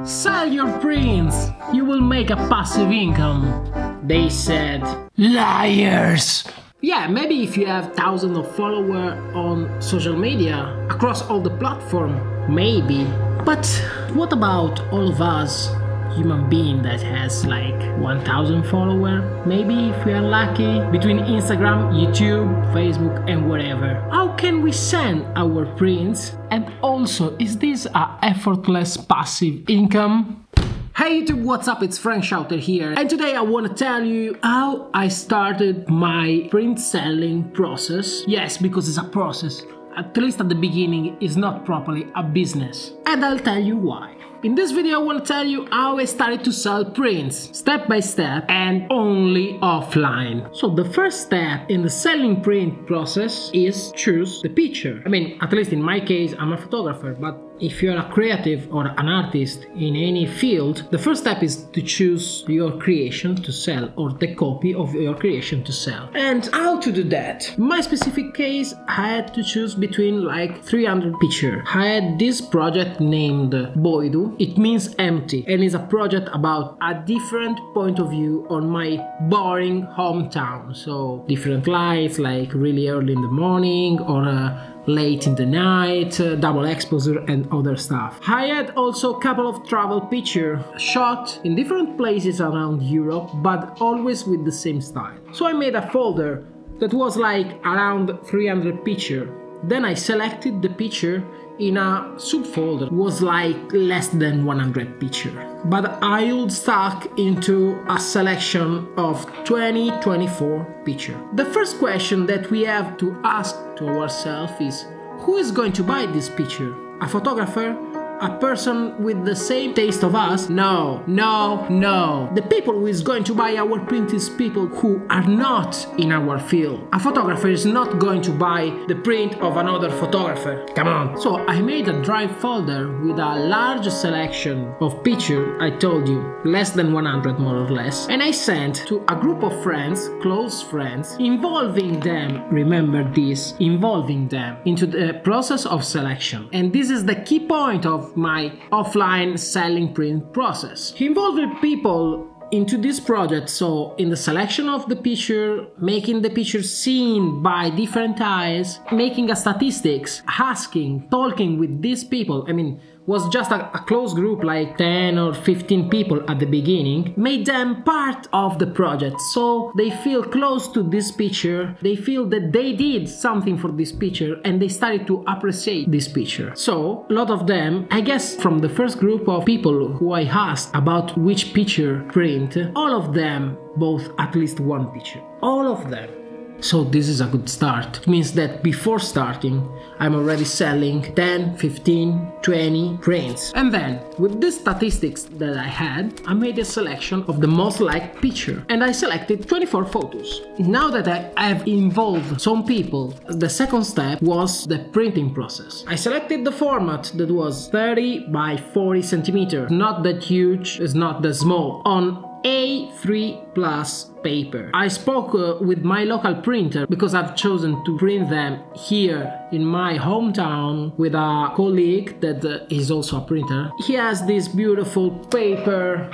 Sell your prints, you will make a passive income. They said, liars! Yeah, maybe if you have thousands of followers on social media, across all the platforms, maybe. But what about all of us, human being that has like 1,000 followers? Maybe if we are lucky, between Instagram, YouTube, Facebook and whatever. How can we send our prints? And also, is this a effortless passive income? Hey YouTube, what's up? It's Frank Schauter here, and today I want to tell you how I started my print selling process. Yes, because it's a process. At least at the beginning, it's not properly a business. And I'll tell you why. In this video I want to tell you how I started to sell prints, step by step and only offline. So the first step in the selling print process is choose the picture. I mean, at least in my case, I'm a photographer, but if you're a creative or an artist in any field, the first step is to choose your creation to sell or the copy of your creation to sell. And how to do that? In my specific case, I had to choose between like 300 pictures. I had this project named Boidu. It means empty, and it's a project about a different point of view on my boring hometown. So different lights, like really early in the morning or late in the night, double exposure and other stuff. I had also a couple of travel pictures shot in different places around Europe, but always with the same style. So I made a folder that was like around 300 pictures. Then I selected the picture in a subfolder, was like less than 100 pictures. But I would stuck into a selection of 24 pictures. The first question that we have to ask to ourselves is, who is going to buy this picture? A photographer? A person with the same taste of us? No, no, no. The people who is going to buy our print is people who are not in our field. A photographer is not going to buy the print of another photographer. Come on. So I made a drive folder with a large selection of pictures, I told you, less than 100 more or less. And I sent to a group of friends, close friends, involving them, remember this, involving them into the process of selection. And this is the key point of my offline selling print process. Involving people into this project, so in the selection of the picture, making the picture seen by different eyes, making a statistics, asking, talking with these people. I mean, was just a close group, like 10 or 15 people at the beginning, made them part of the project, so they feel close to this picture, they feel that they did something for this picture and they started to appreciate this picture. So a lot of them, I guess from the first group of people who I asked about which picture print, all of them bought at least one picture. All of them. So this is a good start. It means that before starting, I'm already selling 10, 15, 20 prints. And then, with these statistics that I had, I made a selection of the most liked picture. And I selected 24 photos. Now that I have involved some people, the second step was the printing process. I selected the format that was 30 by 40 centimeters. Not that huge, it's not that small. On A3 plus paper. I spoke with my local printer because I've chosen to print them here in my hometown with a colleague that is also a printer. He has this beautiful paper,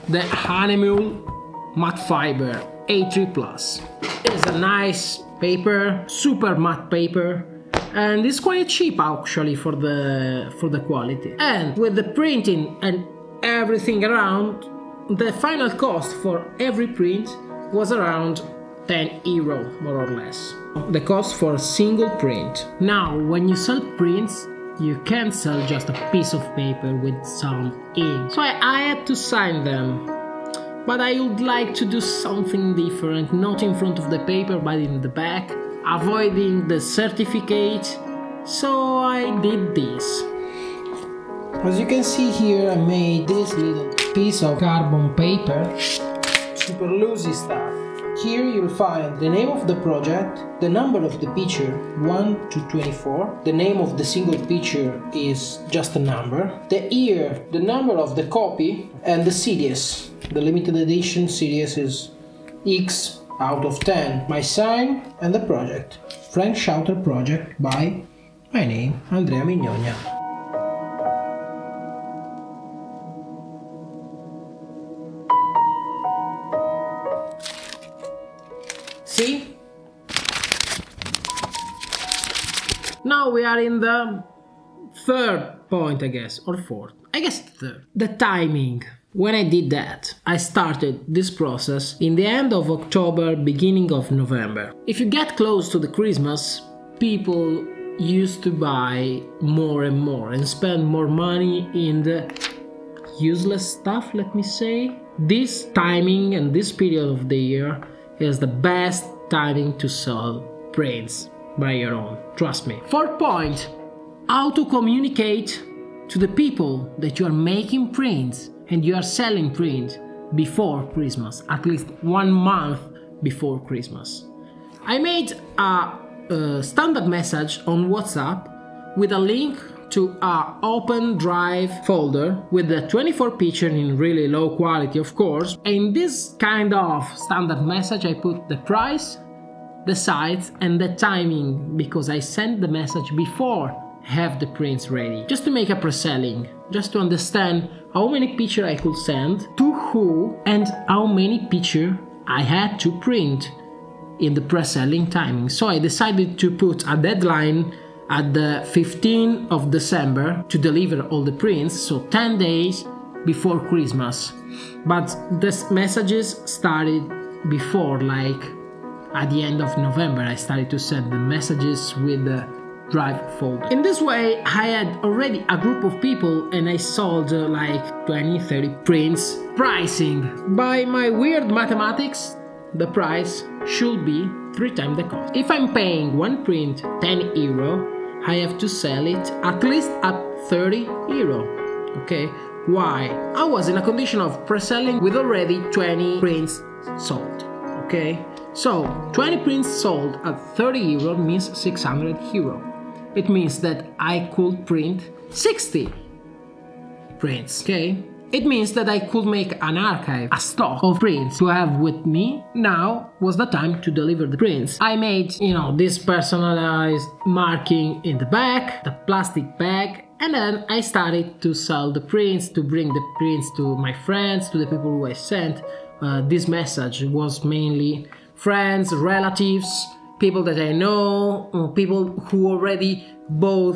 the Animal matte fiber A3 plus. It's a nice paper, super matte paper. And it's quite cheap actually for the quality. And with the printing and everything around, the final cost for every print was around €10 more or less. The cost for a single print. Now, when you sell prints, you can't sell just a piece of paper with some ink. So I had to sign them. But I would like to do something different, not in front of the paper but in the back, avoiding the certificate. So I did this. As you can see here, I made this little piece of carbon paper, super loosey stuff. Here you'll find the name of the project, the number of the picture 1 to 24, the name of the single picture is just a number, the year, the number of the copy, and the series. The limited edition series is X out of 10, my sign, and the project, Frank Schauter project by my name, Andrea Mignogna. See? Now we are in the third point, I guess, or fourth. I guess third. The timing. When I did that, I started this process in the end of October, beginning of November. If you get close to the Christmas, people used to buy more and more and spend more money in the useless stuff, let me say. This timing and this period of the year is the best timing to sell prints by your own, trust me. Fourth point, how to communicate to the people that you are making prints and you are selling prints before Christmas, at least 1 month before Christmas. I made a standard message on WhatsApp with a link to our Open Drive folder with the 24 pictures in really low quality, of course. In this kind of standard message I put the price, the size and the timing, because I sent the message before have the prints ready, just to make a pre-selling, just to understand how many pictures I could send, to who, and how many pictures I had to print in the pre-selling timing. So I decided to put a deadline at the 15th of December to deliver all the prints, so 10 days before Christmas. But the messages started before, like at the end of November I started to send the messages with the Drive folder. In this way I had already a group of people and I sold like 20-30 prints. Pricing. By my weird mathematics, the price should be 3 times the cost. If I'm paying one print 10 euro, I have to sell it at least at 30 euro. Okay? Why? I was in a condition of pre-selling with already 20 prints sold. Okay? So 20 prints sold at 30 euro means 600 euro. It means that I could print 60 prints, okay? It means that I could make an archive, a stock of prints to have with me. Now was the time to deliver the prints. I made, this personalized marking in the back, the plastic bag, and then I started to sell the prints, to bring the prints to my friends, to the people who I sent. This message was mainly friends, relatives, people that I know, people who already bought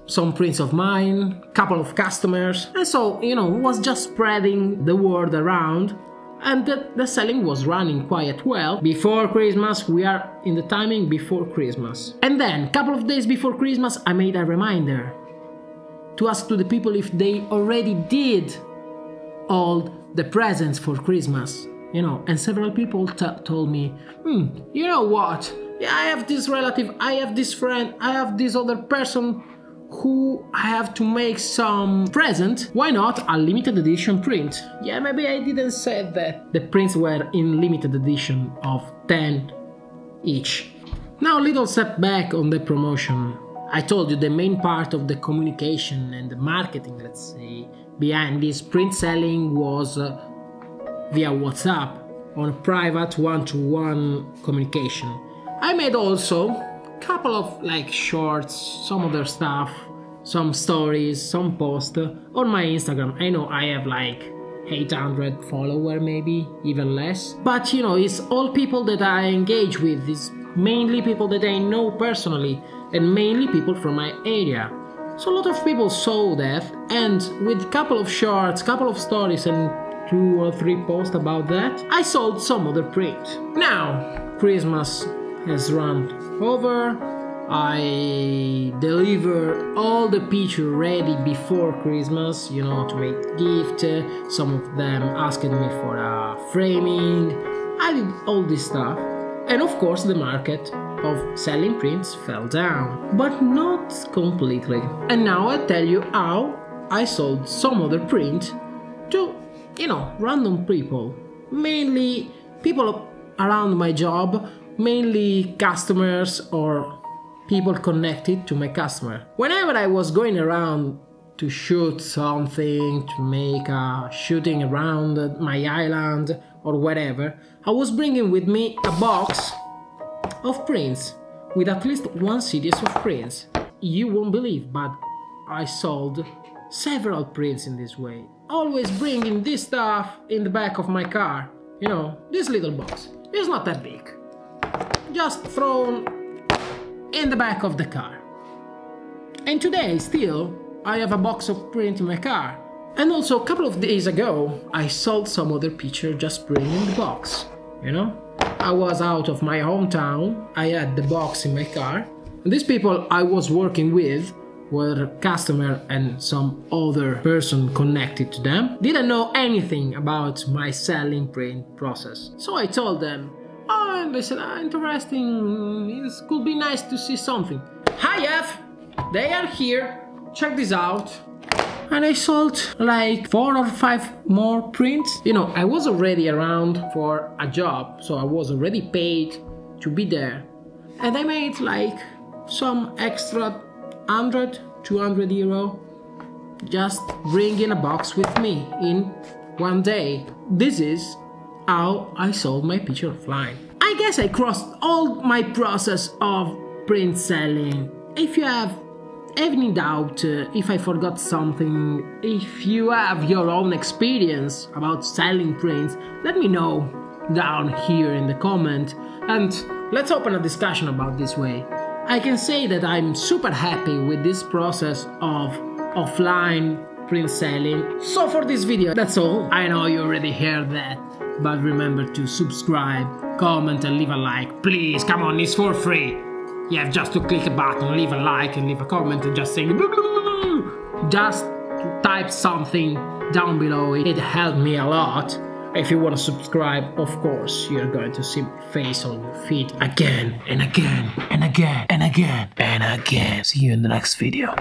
some prints of mine, couple of customers, and so, was just spreading the word around, and the selling was running quite well. Before Christmas, we are in the timing before Christmas. And then, couple of days before Christmas, I made a reminder to ask to the people if they already did all the presents for Christmas, and several people told me, you know what? Yeah, I have this relative, I have this friend, I have this other person who I have to make some present. Why not a limited edition print? Yeah, maybe I didn't say that. The prints were in limited edition of 10 each. Now a little step back on the promotion. I told you the main part of the communication and the marketing, let's say, behind this print selling was via WhatsApp on a private one-to-one communication. I made also a couple of shorts, some other stuff, some stories, some posts on my Instagram. I know I have 800 followers, maybe even less, but it's all people that I engage with. It's mainly people that I know personally and mainly people from my area. So a lot of people saw that, and with a couple of shorts, couple of stories and 2 or 3 posts about that, I sold some other print. Now Christmas has run over. I deliver all the pictures ready before Christmas, to make gift. Some of them asked me for a framing. I did all this stuff, and of course the market of selling prints fell down, but not completely. And now I tell you how I sold some other print to, random people, mainly people around my job, mainly customers or people connected to my customer. Whenever I was going around to shoot something, to make a shooting around my island or whatever, I was bringing with me a box of prints with at least 1 series of prints. You won't believe, but I sold several prints in this way. Always bringing this stuff in the back of my car. This little box. It's not that big. just thrown in the back of the car. And today still I have a box of print in my car. And also a couple of days ago I sold some other picture just putting in the box, you know? I was out of my hometown, I had the box in my car, and these people I was working with were customer and some other person connected to them didn't know anything about my selling print process. So I told them, oh, and they said, interesting, it could be nice to see something. Hi F, they are here, check this out. And I sold like 4 or 5 more prints. You know, I was already around for a job, so I was already paid to be there. And I made like some extra 100, 200 euro just bringing a box with me in one day. This is how I sold my picture offline. I guess I crossed all my process of print selling. If you have any doubt, if I forgot something, if you have your own experience about selling prints, let me know down here in the comment and let's open a discussion about this way. I can say that I'm super happy with this process of offline print selling. So for this video, that's all. I know you already heard that, but remember to subscribe, comment and leave a like. Please, come on, it's for free. You have just to click a button, leave a like and leave a comment and just say blah, blah, blah. Just type something down below. It helped me a lot. If you want to subscribe, of course, you're going to see my face on your feed again and again and again and again and again. See you in the next video.